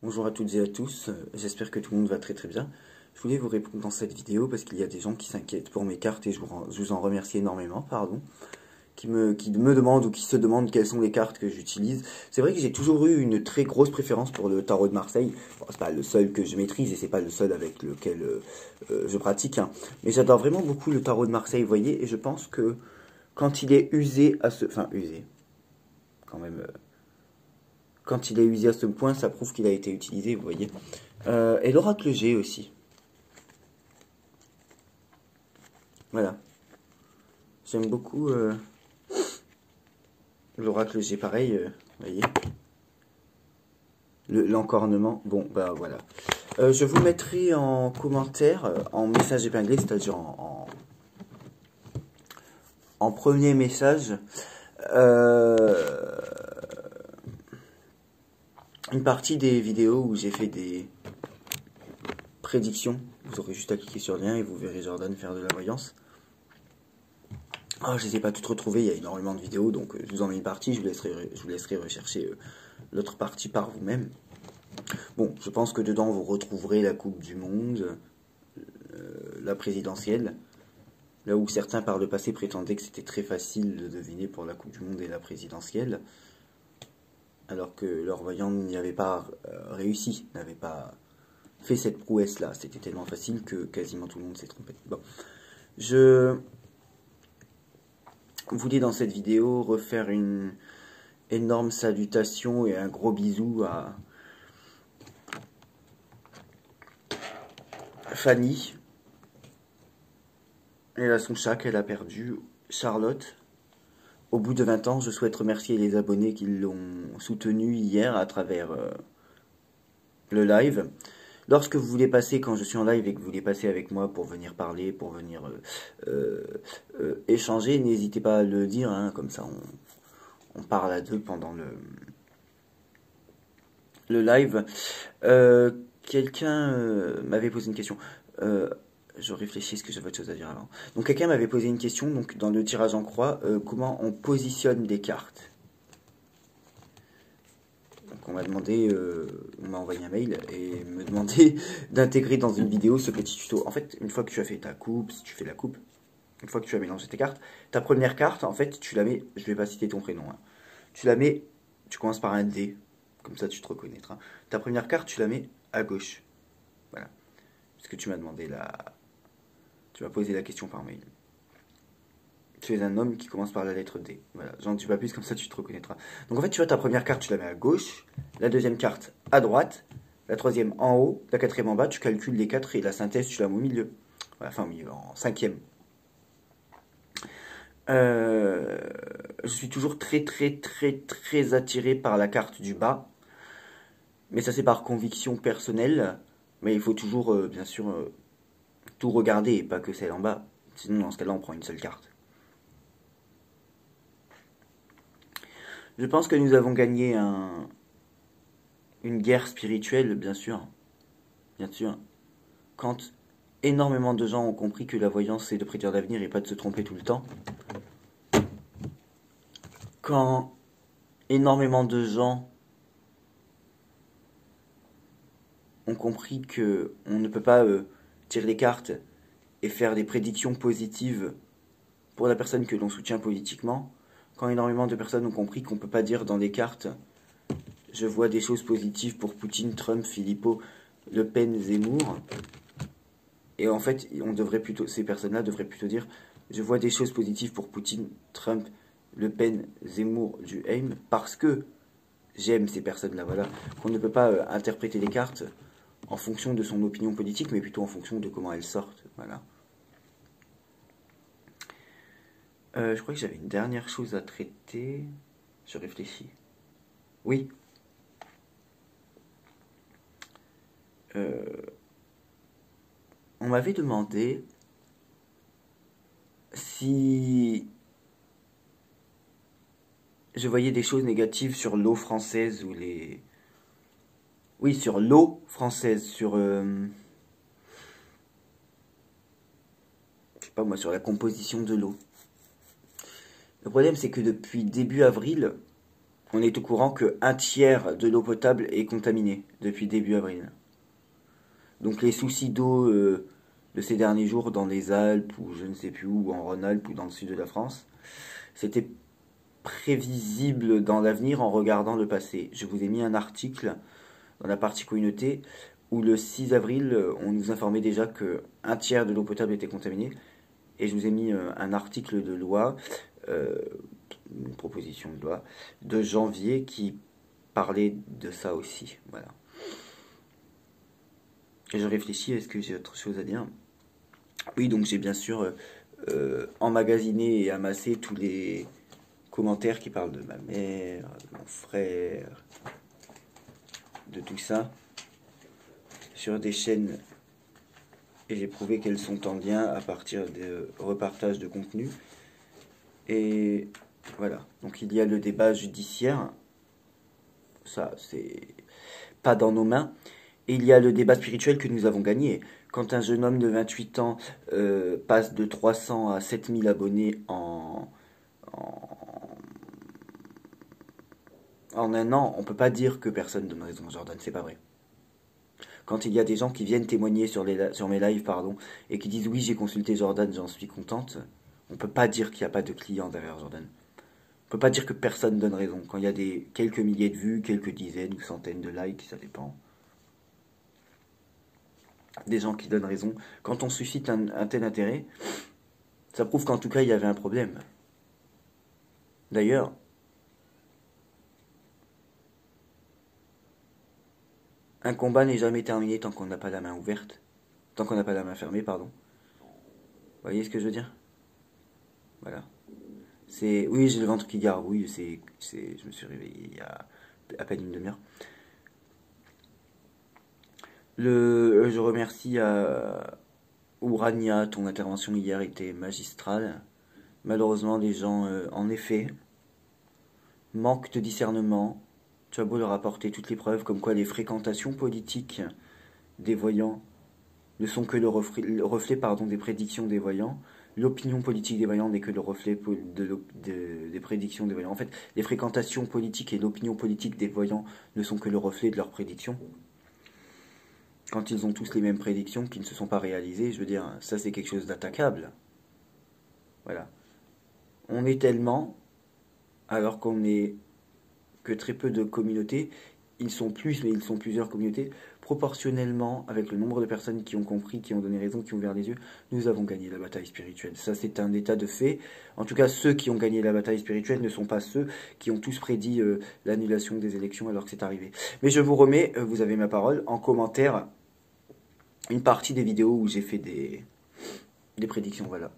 Bonjour à toutes et à tous, j'espère que tout le monde va très très bien. Je voulais vous répondre dans cette vidéo parce qu'il y a des gens qui s'inquiètent pour mes cartes et je vous en remercie énormément, qui me demandent ou qui se demandent quelles sont les cartes que j'utilise. C'est vrai que j'ai toujours eu une très grosse préférence pour le tarot de Marseille. Bon, c'est pas le seul que je maîtrise et c'est pas le seul avec lequel je pratique, hein. Mais j'adore vraiment beaucoup le tarot de Marseille, vous voyez, et je pense que quand il est usé enfin usé, quand même... quand il est usé à ce point, ça prouve qu'il a été utilisé, vous voyez. Et l'oracle G aussi. Voilà. J'aime beaucoup l'oracle G, pareil, vous voyez. L'encornement. Bon, bah voilà. Je vous mettrai en commentaire, en message épinglé, c'est-à-dire en premier message, une partie des vidéos où j'ai fait des prédictions. Vous aurez juste à cliquer sur le lien et vous verrez Jordan faire de la voyance. Oh, je ne les ai pas toutes retrouvées, il y a énormément de vidéos, donc je vous en mets une partie, je vous laisserai rechercher l'autre partie par vous-même. Bon, je pense que dedans vous retrouverez la Coupe du Monde, la présidentielle, là où certains par le passé prétendaient que c'était très facile de deviner pour la Coupe du Monde et la présidentielle, alors que leurs voyants n'y avaient pas réussi, n'avaient pas fait cette prouesse-là. C'était tellement facile que quasiment tout le monde s'est trompé. Bon, je voulais dans cette vidéo refaire une énorme salutation et un gros bisou à Fanny et à son chat qu'elle a perdu, Charlotte. Au bout de 20 ans, je souhaite remercier les abonnés qui l'ont soutenu hier à travers le live. Lorsque vous voulez passer, quand je suis en live et que vous voulez passer avec moi pour venir parler, pour venir échanger, n'hésitez pas à le dire, hein, comme ça on parle à deux pendant le live. Quelqu'un m'avait posé une question. Je réfléchis, est-ce que j'avais autre chose à dire avant? Donc quelqu'un m'avait posé une question, donc dans le tirage en croix, comment on positionne des cartes. Donc on m'a demandé, on m'a envoyé un mail et me demandé d'intégrer dans une vidéo ce petit tuto. En fait, une fois que tu as fait ta coupe, si tu fais la coupe, une fois que tu as mélangé tes cartes, ta première carte, en fait, tu la mets, je vais pas citer ton prénom, hein. Tu la mets, tu commences par un D, comme ça tu te reconnaîtras. Ta première carte, tu la mets à gauche. Voilà. Parce que tu m'as demandé tu m'as posé la question par mail. Tu es un homme qui commence par la lettre D. Voilà, j'en dis pas plus, comme ça tu te reconnaîtras. Donc en fait, tu vois, ta première carte, tu la mets à gauche, la deuxième carte à droite, la troisième en haut, la quatrième en bas, tu calcules les quatre et la synthèse, tu la mets au milieu. Voilà, enfin au milieu, en cinquième. Je suis toujours très attiré par la carte du bas. Mais ça c'est par conviction personnelle. Mais il faut toujours, bien sûr, tout regarder et pas que celle en bas. Sinon, dans ce cas-là, on prend une seule carte. Je pense que nous avons gagné une guerre spirituelle, bien sûr. Bien sûr. Quand énormément de gens ont compris que la voyance c'est de prédire l'avenir et pas de se tromper tout le temps. Quand énormément de gens ont compris que on ne peut pas tirer les cartes et faire des prédictions positives pour la personne que l'on soutient politiquement, quand énormément de personnes ont compris qu'on ne peut pas dire dans les cartes « je vois des choses positives pour Poutine, Trump, Philippot, Le Pen, Zemmour », et en fait, ces personnes-là devraient plutôt dire « je vois des choses positives pour Poutine, Trump, Le Pen, Zemmour, Duhaime, parce que j'aime ces personnes-là ». Voilà, qu'on ne peut pas interpréter les cartes en fonction de son opinion politique, mais plutôt en fonction de comment elles sortent. Voilà. Je crois que j'avais une dernière chose à traiter. Je réfléchis. Oui. On m'avait demandé si je voyais des choses négatives sur l'eau française ou les... Oui, sur l'eau française, sur... je sais pas moi, sur la composition de l'eau. Le problème, c'est que depuis début avril, on est au courant que 1/3 de l'eau potable est contaminée depuis début avril. Donc les soucis d'eau de ces derniers jours dans les Alpes, ou je ne sais plus où, ou en Rhône-Alpes, ou dans le sud de la France, c'était prévisible dans l'avenir en regardant le passé. Je vous ai mis un article dans la partie communauté où le 6 avril, on nous informait déjà que 1/3 de l'eau potable était contaminée. Et je vous ai mis un article de loi, une proposition de loi, de janvier qui parlait de ça aussi. Voilà. Et je réfléchis, est-ce que j'ai autre chose à dire? Oui, donc j'ai bien sûr emmagasiné et amassé tous les commentaires qui parlent de ma mère, de mon frère, de tout ça, sur des chaînes, et j'ai prouvé qu'elles sont en lien à partir de repartages de contenu. Et voilà, donc il y a le débat judiciaire, ça c'est pas dans nos mains, et il y a le débat spirituel que nous avons gagné. Quand un jeune homme de 28 ans passe de 300 à 7000 abonnés en un an, on peut pas dire que personne donne raison à Jordan, c'est pas vrai. Quand il y a des gens qui viennent témoigner sur mes lives, pardon, et qui disent oui, j'ai consulté Jordan, j'en suis contente, on peut pas dire qu'il n'y a pas de clients derrière Jordan. On peut pas dire que personne donne raison. Quand il y a quelques milliers de vues, quelques dizaines ou centaines de likes, ça dépend. Des gens qui donnent raison. Quand on suscite un tel intérêt, ça prouve qu'en tout cas il y avait un problème. D'ailleurs, un combat n'est jamais terminé tant qu'on n'a pas la main ouverte. Tant qu'on n'a pas la main fermée, pardon. Vous voyez ce que je veux dire? Voilà. Oui, j'ai le ventre qui garde. Oui, je me suis réveillé il y a à peine une demi-heure. Je remercie à Ourania, ton intervention hier était magistrale. Malheureusement, les gens, en effet, manquent de discernement. Tu as beau leur apporter toutes les preuves, comme quoi les fréquentations politiques des voyants ne sont que le reflet des prédictions des voyants. L'opinion politique des voyants n'est que le reflet des prédictions des voyants. En fait, les fréquentations politiques et l'opinion politique des voyants ne sont que le reflet de leurs prédictions. Quand ils ont tous les mêmes prédictions qui ne se sont pas réalisées, je veux dire, ça c'est quelque chose d'attaquable. Voilà. On est tellement, alors qu'on n'est que très peu de communautés, ils sont plus, mais ils sont plusieurs communautés, proportionnellement, avec le nombre de personnes qui ont compris, qui ont donné raison, qui ont ouvert les yeux, nous avons gagné la bataille spirituelle. Ça, c'est un état de fait. En tout cas, ceux qui ont gagné la bataille spirituelle ne sont pas ceux qui ont tous prédit l'annulation des élections alors que c'est arrivé. Mais je vous remets, vous avez ma parole, en commentaire, une partie des vidéos où j'ai fait des prédictions, voilà.